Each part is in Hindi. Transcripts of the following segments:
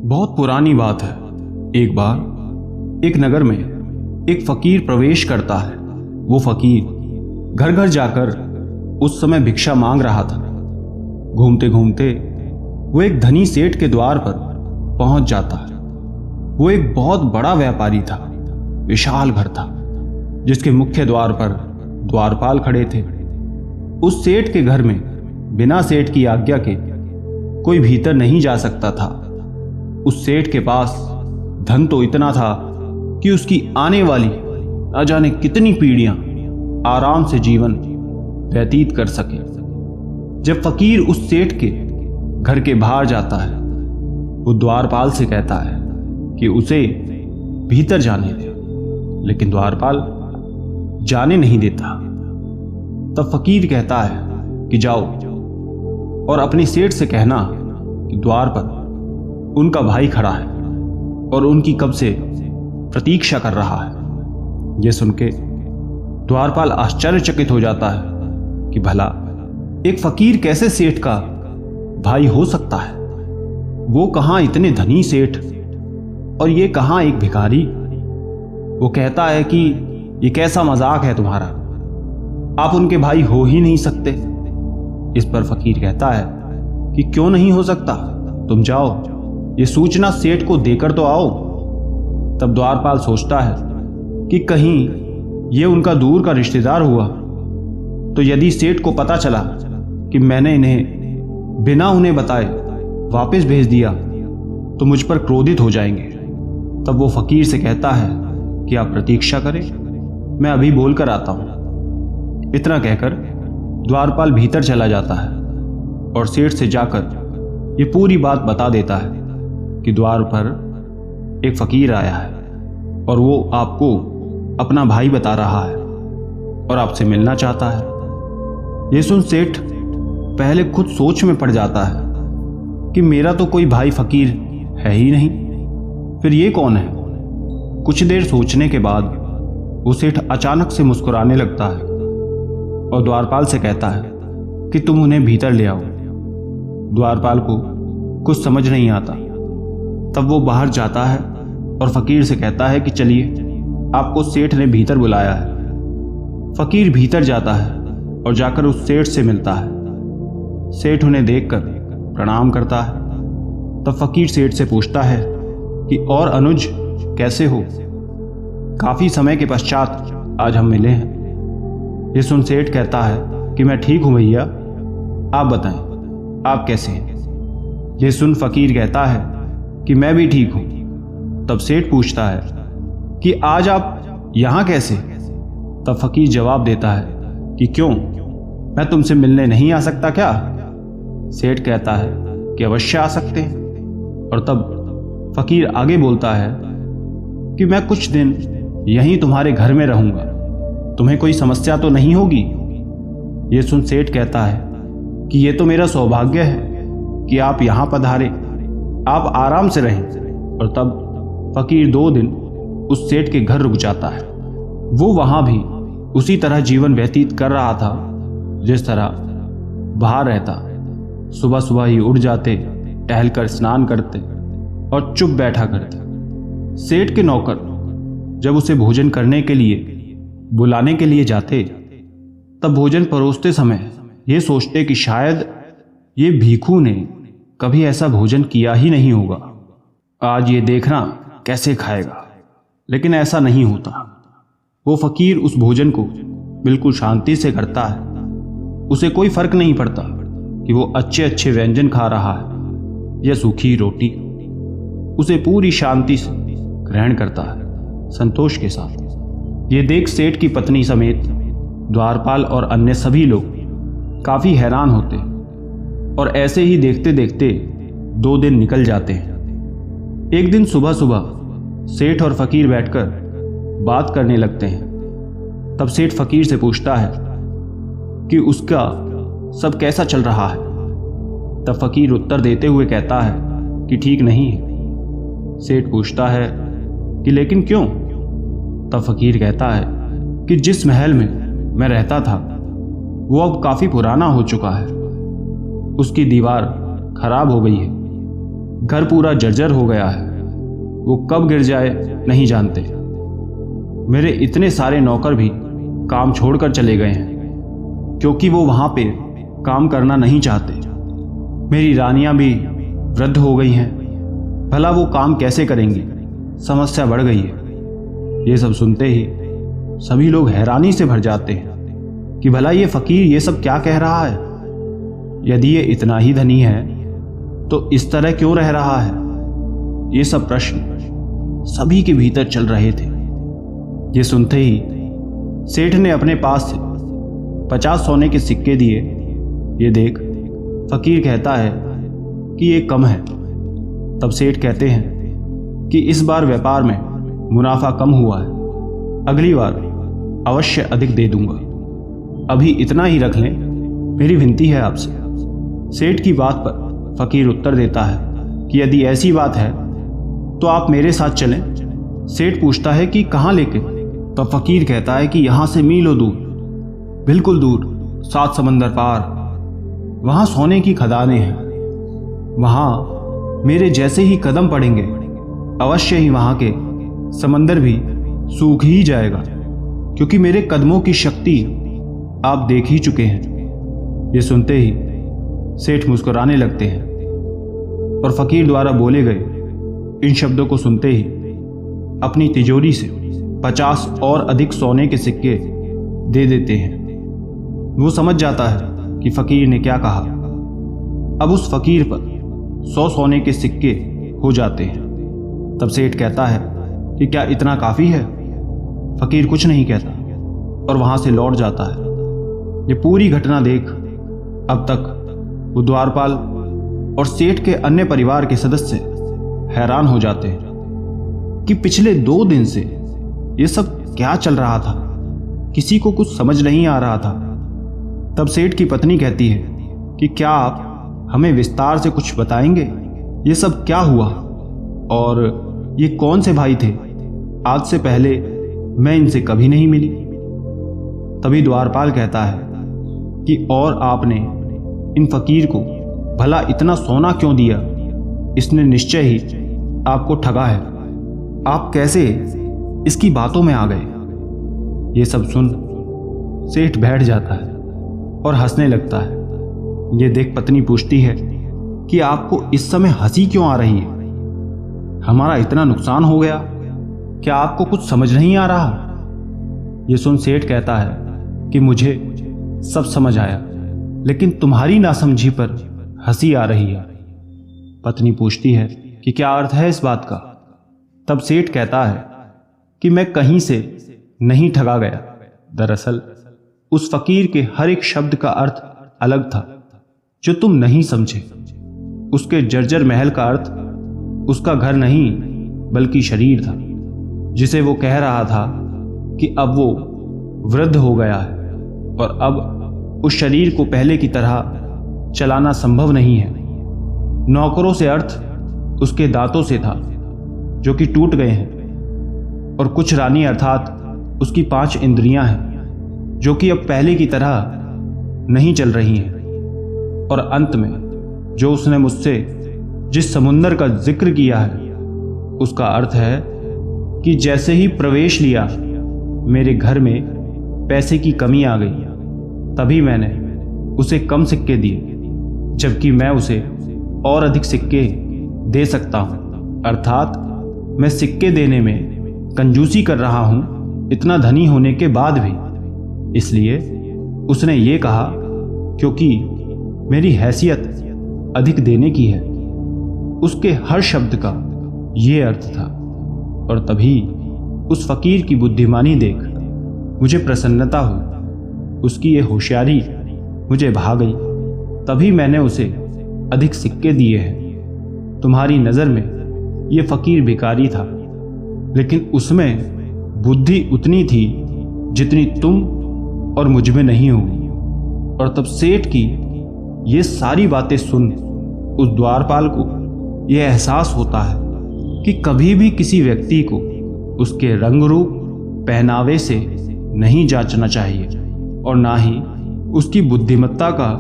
बहुत पुरानी बात है। एक बार एक नगर में एक फकीर प्रवेश करता है। वो फकीर घर घर जाकर उस समय भिक्षा मांग रहा था। घूमते घूमते वो एक धनी सेठ के द्वार पर पहुंच जाता है। वो एक बहुत बड़ा व्यापारी था। विशाल घर था जिसके मुख्य द्वार पर द्वारपाल खड़े थे। उस सेठ के घर में बिना सेठ की आज्ञा के कोई भीतर नहीं जा सकता था। उस सेठ के पास धन तो इतना था कि उसकी आने वाली न जाने कितनी पीढ़ियां आराम से जीवन व्यतीत कर सके। जब फकीर उस सेठ के घर के बाहर जाता है, वो द्वारपाल से कहता है कि उसे भीतर जाने दे, लेकिन द्वारपाल जाने नहीं देता। तब फकीर कहता है कि जाओ और अपने सेठ से कहना कि द्वार पर उनका भाई खड़ा है और उनकी कब से प्रतीक्षा कर रहा है। यह सुन के द्वारपाल आश्चर्यचकित हो जाता है कि भला एक फकीर कैसे सेठ का भाई हो सकता है। वो कहां इतने धनी सेठ और ये कहां एक भिखारी। वो कहता है कि ये कैसा मजाक है तुम्हारा, आप उनके भाई हो ही नहीं सकते। इस पर फकीर कहता है कि क्यों नहीं हो सकता, तुम जाओ ये सूचना सेठ को देकर तो आओ। तब द्वारपाल सोचता है कि कहीं ये उनका दूर का रिश्तेदार हुआ तो यदि सेठ को पता चला कि मैंने इन्हें बिना उन्हें बताए वापस भेज दिया तो मुझ पर क्रोधित हो जाएंगे। तब वो फकीर से कहता है कि आप प्रतीक्षा करें, मैं अभी बोल कर आता हूं। इतना कहकर द्वारपाल भीतर चला जाता है और सेठ से जाकर ये पूरी बात बता देता है कि द्वार पर एक फकीर आया है और वो आपको अपना भाई बता रहा है और आपसे मिलना चाहता है। ये सुन सेठ पहले खुद सोच में पड़ जाता है कि मेरा तो कोई भाई फकीर है ही नहीं, फिर ये कौन है। कुछ देर सोचने के बाद वो सेठ अचानक से मुस्कुराने लगता है और द्वारपाल से कहता है कि तुम उन्हें भीतर ले आओ। द्वारपाल को कुछ समझ नहीं आता। तब वो बाहर जाता है और फकीर से कहता है कि चलिए, आपको सेठ ने भीतर बुलाया है। फकीर भीतर जाता है और जाकर उस सेठ से मिलता है। सेठ उन्हें देखकर प्रणाम करता है। तब फकीर सेठ से पूछता है कि और अनुज कैसे हो, काफी समय के पश्चात आज हम मिले हैं। ये सुन सेठ कहता है कि मैं ठीक हूं भैया, आप बताएं आप कैसे हैं। ये सुन फकीर कहता है कि मैं भी ठीक हूं। तब सेठ पूछता है कि आज आप यहां कैसे। तब फकीर जवाब देता है कि क्यों, मैं तुमसे मिलने नहीं आ सकता क्या। सेठ कहता है कि अवश्य आ सकते हैं। और तब फकीर आगे बोलता है कि मैं कुछ दिन यहीं तुम्हारे घर में रहूंगा, तुम्हें कोई समस्या तो नहीं होगी। ये सुन सेठ कहता है कि यह तो मेरा सौभाग्य है कि आप यहां पधारे, आप आराम से रहें। और तब फकीर 2 दिन उस सेठ के घर रुक जाता है। वो वहां भी उसी तरह जीवन व्यतीत कर रहा था जिस तरह बाहर रहता। सुबह सुबह ही उठ जाते, टहलकर स्नान करते और चुप बैठा करते। सेठ के नौकर जब उसे भोजन करने के लिए बुलाने के लिए जाते, तब भोजन परोसते समय ये सोचते कि शायद ये भीखू ने कभी ऐसा भोजन किया ही नहीं होगा, आज ये देखना कैसे खाएगा। लेकिन ऐसा नहीं होता। वो फकीर उस भोजन को बिल्कुल शांति से करता है। उसे कोई फर्क नहीं पड़ता कि वो अच्छे अच्छे व्यंजन खा रहा है या सूखी रोटी। उसे पूरी शांति से ग्रहण करता है, संतोष के साथ। ये देख सेठ की पत्नी समेत द्वारपाल और अन्य सभी लोग काफी हैरान होते और ऐसे ही देखते देखते 2 दिन निकल जाते हैं। एक दिन सुबह सुबह सेठ और फकीर बैठकर बात करने लगते हैं। तब सेठ फकीर से पूछता है कि उसका सब कैसा चल रहा है। तब फकीर उत्तर देते हुए कहता है कि ठीक नहीं है। सेठ पूछता है कि लेकिन क्यों। तब फकीर कहता है कि जिस महल में मैं रहता था वो अब काफी पुराना हो चुका है, उसकी दीवार खराब हो गई है घर पूरा जर्जर हो गया है, वो कब गिर जाए नहीं जानते। मेरे इतने सारे नौकर भी काम छोड़कर चले गए हैं क्योंकि वो वहाँ पे काम करना नहीं चाहते। मेरी रानियाँ भी वृद्ध हो गई हैं, भला वो काम कैसे करेंगी, समस्या बढ़ गई है। ये सब सुनते ही सभी लोग हैरानी से भर जाते हैं कि भला ये फकीर ये सब क्या कह रहा है। यदि ये इतना ही धनी है तो इस तरह क्यों रह रहा है। ये सब प्रश्न सभी के भीतर चल रहे थे। ये सुनते ही सेठ ने अपने पास से 50 सोने के सिक्के दिए। ये देख फकीर कहता है कि ये कम है। तब सेठ कहते हैं कि इस बार व्यापार में मुनाफा कम हुआ है, अगली बार अवश्य अधिक दे दूंगा, अभी इतना ही रख लें, मेरी विनती है आपसे। सेठ की बात पर फकीर उत्तर देता है कि यदि ऐसी बात है तो आप मेरे साथ चलें। सेठ पूछता है कि कहाँ लेके। तब फकीर कहता है कि यहाँ से मीलों दूर, बिल्कुल दूर, 7 समंदर पार, वहाँ सोने की खदानें हैं। वहाँ मेरे जैसे ही कदम पड़ेंगे अवश्य ही वहाँ के समंदर भी सूख ही जाएगा, क्योंकि मेरे कदमों की शक्ति आप देख ही चुके हैं। ये सुनते ही सेठ मुस्कुराने लगते हैं और फकीर द्वारा बोले गए इन शब्दों को सुनते ही अपनी तिजोरी से 50 और अधिक सोने के सिक्के दे देते हैं। वो समझ जाता है कि फकीर ने क्या कहा। अब उस फकीर पर 100 सोने के सिक्के हो जाते हैं। तब सेठ कहता है कि क्या इतना काफी है। फकीर कुछ नहीं कहता और वहां से लौट जाता है। ये पूरी घटना देख अब तक वो द्वारपाल और सेठ के अन्य परिवार के सदस्य हैरान हो जाते हैं कि पिछले 2 दिन से ये सब क्या चल रहा था। किसी को कुछ समझ नहीं आ रहा था। तब सेठ की पत्नी कहती है कि क्या आप हमें विस्तार से कुछ बताएंगे, ये सब क्या हुआ और ये कौन से भाई थे, आज से पहले मैं इनसे कभी नहीं मिली। तभी द्वारपाल कहता है कि और आपने इन फकीर को भला इतना सोना क्यों दिया, इसने निश्चय ही आपको ठगा है। आप कैसे इसकी बातों में आ गए। ये सब सुन सेठ बैठ जाता है और हंसने लगता है। ये देख पत्नी पूछती है कि आपको इस समय हंसी क्यों आ रही है, हमारा इतना नुकसान हो गया, क्या आपको कुछ समझ नहीं आ रहा। ये सुन सेठ कहता है कि मुझे सब समझ आया, लेकिन तुम्हारी नासमझी पर हंसी आ रही है। पत्नी पूछती है कि क्या अर्थ है इस बात का। तब सेठ कहता है कि मैं कहीं से नहीं ठगा गया। दरअसल उस फकीर के हर एक शब्द का अर्थ अलग था जो तुम नहीं समझे। उसके जर्जर महल का अर्थ उसका घर नहीं बल्कि शरीर था, जिसे वो कह रहा था कि अब वो वृद्ध हो गया है और अब उस शरीर को पहले की तरह चलाना संभव नहीं है। नौकरों से अर्थ उसके दांतों से था जो कि टूट गए हैं, और कुछ रानी अर्थात उसकी 5 इंद्रियां हैं जो कि अब पहले की तरह नहीं चल रही हैं। और अंत में जो उसने मुझसे जिस समुंदर का जिक्र किया है उसका अर्थ है कि जैसे ही प्रवेश लिया मेरे घर में पैसे की कमी आ गई, तभी मैंने उसे कम सिक्के दिए, जबकि मैं उसे और अधिक सिक्के दे सकता हूं। अर्थात मैं सिक्के देने में कंजूसी कर रहा हूं, इतना धनी होने के बाद भी। इसलिए उसने ये कहा क्योंकि मेरी हैसियत अधिक देने की है। उसके हर शब्द का ये अर्थ था। और तभी उस फकीर की बुद्धिमानी देख मुझे प्रसन्नता हुई। उसकी ये होशियारी मुझे भा गई। तभी मैंने उसे अधिक सिक्के दिए हैं। तुम्हारी नज़र में ये फकीर भिखारी था, लेकिन उसमें बुद्धि उतनी थी जितनी तुम और मुझ में नहीं होगी। और तब सेठ की ये सारी बातें सुन उस द्वारपाल को यह एहसास होता है कि कभी भी किसी व्यक्ति को उसके रंग रूप पहनावे से नहीं जांचना चाहिए और ना ही उसकी बुद्धिमत्ता का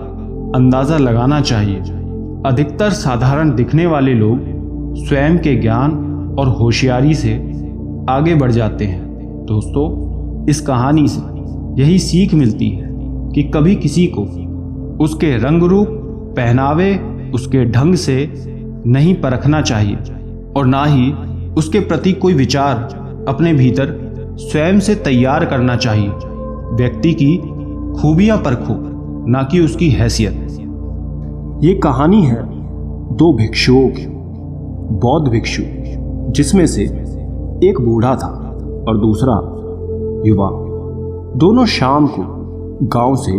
अंदाज़ा लगाना चाहिए। अधिकतर साधारण दिखने वाले लोग स्वयं के ज्ञान और होशियारी से आगे बढ़ जाते हैं। दोस्तों, इस कहानी से यही सीख मिलती है कि कभी किसी को उसके रंग रूप, पहनावे, उसके ढंग से नहीं परखना चाहिए और ना ही उसके प्रति कोई विचार अपने भीतर स्वयं से तैयार करना चाहिए। व्यक्ति की खूबियां परखो, ना कि उसकी हैसियत। ये कहानी है दो भिक्षुओं की। बौद्ध भिक्षु, जिसमें से एक बूढ़ा था और दूसरा युवा। दोनों शाम को गांव से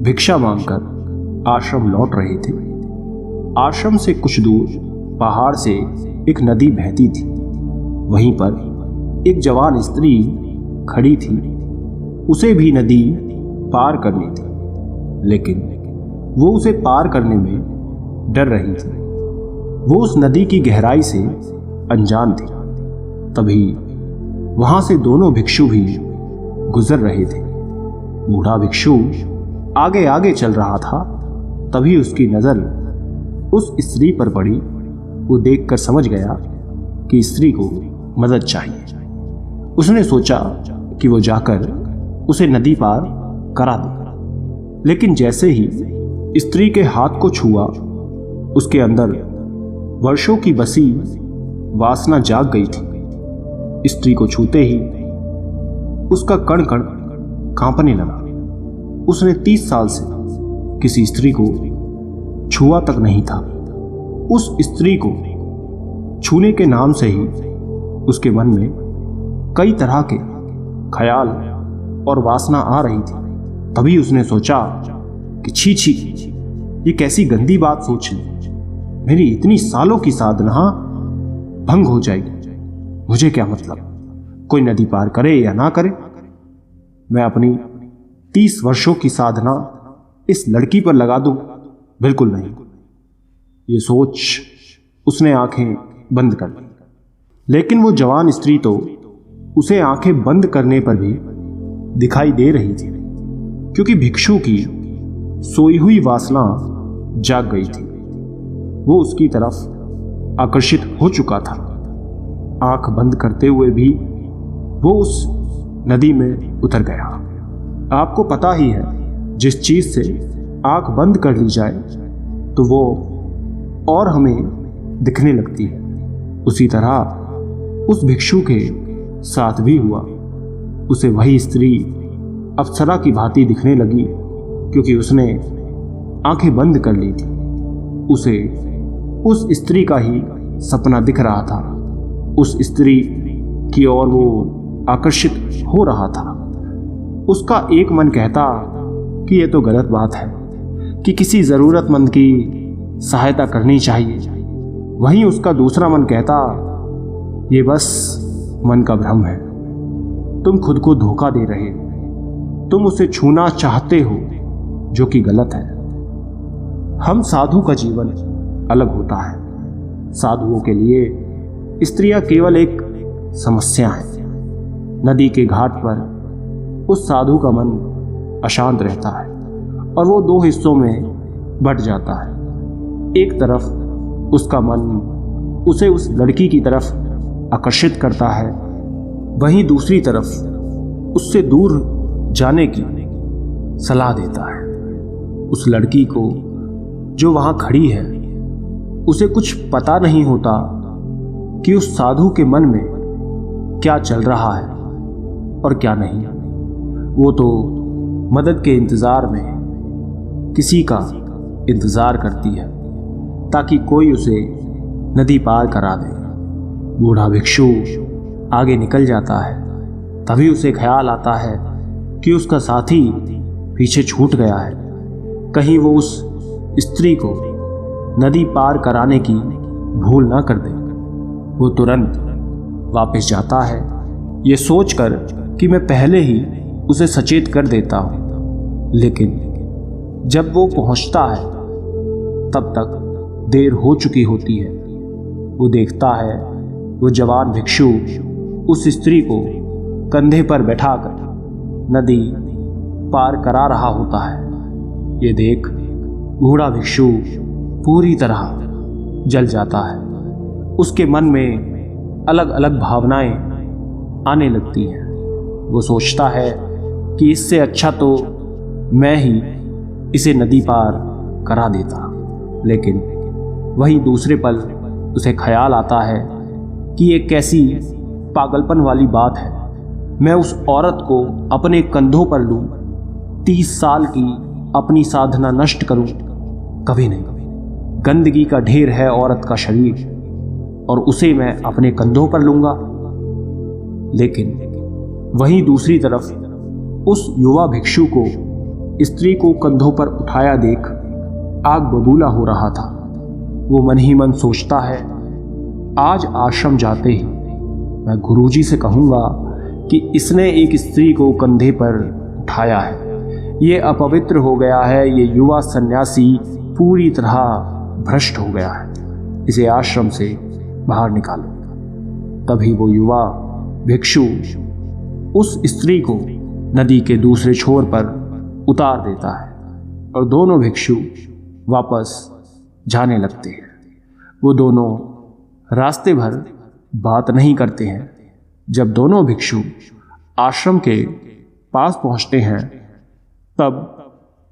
भिक्षा मांगकर आश्रम लौट रहे थे। आश्रम से कुछ दूर पहाड़ से एक नदी बहती थी। वहीं पर एक जवान स्त्री खड़ी थी। उसे भी नदी पार करनी थी, लेकिन वो उसे पार करने में डर रही थी। वो उस नदी की गहराई से अनजान थी। तभी वहां से दोनों भिक्षु भी गुजर रहे थे। बूढ़ा भिक्षु आगे आगे चल रहा था। तभी उसकी नजर उस स्त्री पर पड़ी। वो देखकर समझ गया कि स्त्री को मदद चाहिए। उसने सोचा कि वो जाकर उसे नदी पार करा दे। लेकिन जैसे ही स्त्री के हाथ को छुआ, उसके अंदर वर्षों की बसी वासना जाग गई थी। स्त्री को छूते ही उसका कण कण कांपने लगा। उसने 30 साल से किसी स्त्री को छुआ तक नहीं था। उस स्त्री को छूने के नाम से ही उसके मन में कई तरह के ख्याल और वासना आ रही थी। तभी उसने सोचा कि छी छी, ये कैसी गंदी बात सोच ली। मेरी इतनी सालों की साधना भंग हो जाएगी। मुझे क्या मतलब, कोई नदी पार करे या ना करे, मैं अपनी 30 वर्षों की साधना इस लड़की पर लगा दूं? बिल्कुल नहीं। ये सोच उसने आंखें बंद कर ली। लेकिन वो जवान स्त्री तो उसे आंखें बंद करने पर भी दिखाई दे रही थी, क्योंकि भिक्षु की सोई हुई वासना जाग गई थी। वो उसकी तरफ आकर्षित हो चुका था। आंख बंद करते हुए भी वो उस नदी में उतर गया। आपको पता ही है, जिस चीज से आंख बंद कर ली जाए तो वो और हमें दिखने लगती है। उसी तरह उस भिक्षु के साथ भी हुआ। उसे वही स्त्री अप्सरा की भांति दिखने लगी, क्योंकि उसने आंखें बंद कर ली थी। उसे उस स्त्री का ही सपना दिख रहा था। उस स्त्री की ओर वो आकर्षित हो रहा था। उसका एक मन कहता कि ये तो गलत बात है, कि किसी जरूरतमंद की सहायता करनी चाहिए। वहीं उसका दूसरा मन कहता, ये बस मन का भ्रम है। तुम खुद को धोखा दे रहे हो। तुम उसे छूना चाहते हो, जो कि गलत है। हम साधु का जीवन अलग होता है। साधुओं के लिए स्त्रियां केवल एक समस्या है। नदी के घाट पर उस साधु का मन अशांत रहता है और वो दो हिस्सों में बंट जाता है। एक तरफ उसका मन उसे उस लड़की की तरफ आकर्षित करता है, वहीं दूसरी तरफ उससे दूर जाने की सलाह देता है। उस लड़की को जो वहां खड़ी है, उसे कुछ पता नहीं होता कि उस साधु के मन में क्या चल रहा है और क्या नहीं। वो तो मदद के इंतजार में किसी का इंतजार करती है, ताकि कोई उसे नदी पार करा दे। बूढ़ा भिक्षु आगे निकल जाता है। तभी उसे ख्याल आता है कि उसका साथी पीछे छूट गया है। कहीं वो उस स्त्री को नदी पार कराने की भूल ना कर दे। वो तुरंत वापस जाता है, ये सोचकर कि मैं पहले ही उसे सचेत कर देता हूँ। लेकिन जब वो पहुँचता है, तब तक देर हो चुकी होती है। वो देखता है वो जवान भिक्षु उस स्त्री को कंधे पर बैठाकर नदी पार करा रहा होता है। ये देख बूढ़ा भिक्षु पूरी तरह जल जाता है। उसके मन में अलग अलग भावनाएं आने लगती हैं। वो सोचता है कि इससे अच्छा तो मैं ही इसे नदी पार करा देता, लेकिन वही दूसरे पल उसे ख्याल आता है कि ये कैसी पागलपन वाली बात है। मैं उस औरत को अपने कंधों पर लूं, 30 साल की अपनी साधना नष्ट करूं, कभी नहीं। गंदगी का ढेर है औरत का शरीर और उसे मैं अपने कंधों पर लूंगा। लेकिन वहीं दूसरी तरफ उस युवा भिक्षु को स्त्री को कंधों पर उठाया देख आग बबूला हो रहा था। वो मन ही मन सोचता है, आज आश्रम जाते ही मैं गुरुजी से कहूँगा कि इसने एक स्त्री को कंधे पर उठाया है, ये अपवित्र हो गया है, ये युवा सन्यासी पूरी तरह भ्रष्ट हो गया है, इसे आश्रम से बाहर निकालो। तभी वो युवा भिक्षु उस स्त्री को नदी के दूसरे छोर पर उतार देता है और दोनों भिक्षु वापस जाने लगते हैं। वो दोनों रास्ते भर बात नहीं करते हैं। जब दोनों भिक्षु आश्रम के पास पहुंचते हैं तब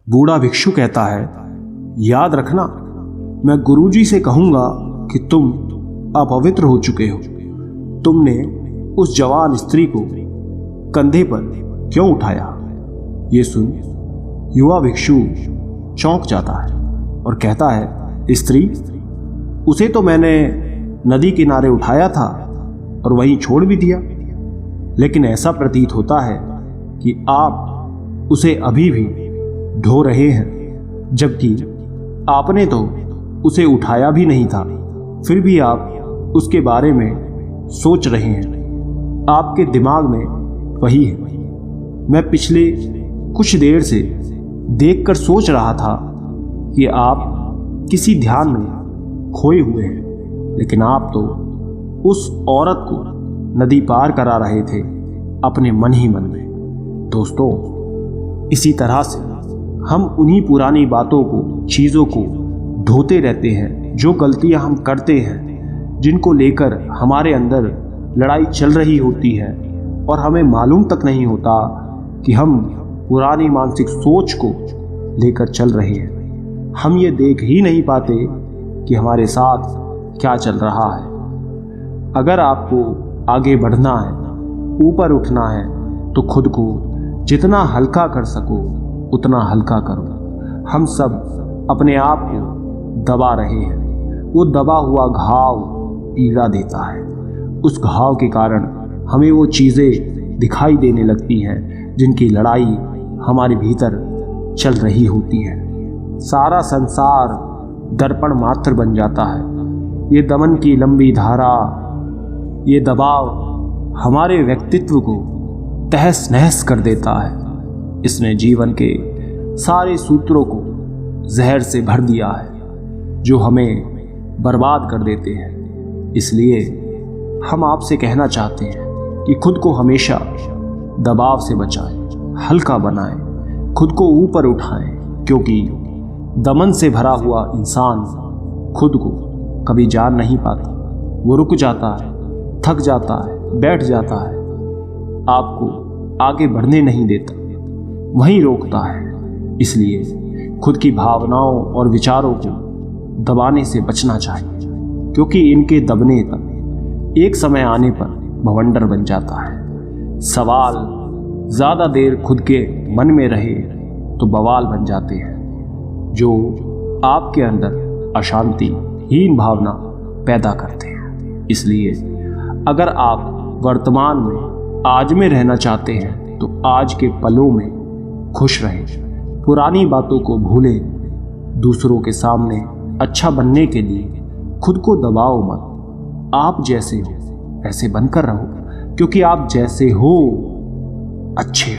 बूढ़ा भिक्षु कहता है, याद रखना, मैं गुरुजी से कहूँगा कि तुम अपवित्र हो चुके हो। तुमने उस जवान स्त्री को कंधे पर क्यों उठाया? ये सुन युवा भिक्षु चौंक जाता है और कहता है, स्त्री? उसे तो मैंने नदी किनारे उठाया था और वहीं छोड़ भी दिया, लेकिन ऐसा प्रतीत होता है कि आप उसे अभी भी ढो रहे हैं, जबकि आपने तो उसे उठाया भी नहीं था, फिर भी आप उसके बारे में सोच रहे हैं। आपके दिमाग में वही है। मैं पिछले कुछ देर से देखकर सोच रहा था कि आप किसी ध्यान में खोए हुए हैं, लेकिन आप तो उस औरत को नदी पार करा रहे थे अपने मन ही मन में। दोस्तों, इसी तरह से हम उन्हीं पुरानी बातों को, चीज़ों को ढोते रहते हैं, जो गलतियां हम करते हैं, जिनको लेकर हमारे अंदर लड़ाई चल रही होती है और हमें मालूम तक नहीं होता कि हम पुरानी मानसिक सोच को लेकर चल रहे हैं। हम ये देख ही नहीं पाते कि हमारे साथ क्या चल रहा है। अगर आपको आगे बढ़ना है, ऊपर उठना है, तो खुद को जितना हल्का कर सको उतना हल्का करो। हम सब अपने आप को दबा रहे हैं। वो दबा हुआ घाव पीड़ा देता है। उस घाव के कारण हमें वो चीज़ें दिखाई देने लगती हैं जिनकी लड़ाई हमारे भीतर चल रही होती है। सारा संसार दर्पण मात्र बन जाता है। ये दमन की लंबी धारा, ये दबाव हमारे व्यक्तित्व को तहस नहस कर देता है। इसने जीवन के सारे सूत्रों को जहर से भर दिया है, जो हमें बर्बाद कर देते हैं। इसलिए हम आपसे कहना चाहते हैं कि खुद को हमेशा दबाव से बचाएं, हल्का बनाएं, खुद को ऊपर उठाएं, क्योंकि दमन से भरा हुआ इंसान खुद को कभी जान नहीं पाता। वो रुक जाता है, थक जाता है, बैठ जाता है, आपको आगे बढ़ने नहीं देता, वहीं रोकता है। इसलिए खुद की भावनाओं और विचारों को दबाने से बचना चाहिए, क्योंकि इनके दबने तक एक समय आने पर भवंडर बन जाता है। सवाल ज़्यादा देर खुद के मन में रहे तो बवाल बन जाते हैं, जो आपके अंदर अशांति हीन भावना पैदा करते हैं। इसलिए अगर आप वर्तमान में, आज में रहना चाहते हैं तो आज के पलों में खुश रहें, पुरानी बातों को भूलें। दूसरों के सामने अच्छा बनने के लिए खुद को दबाओ मत। आप जैसे हो ऐसे बनकर रहो, क्योंकि आप जैसे हो अच्छे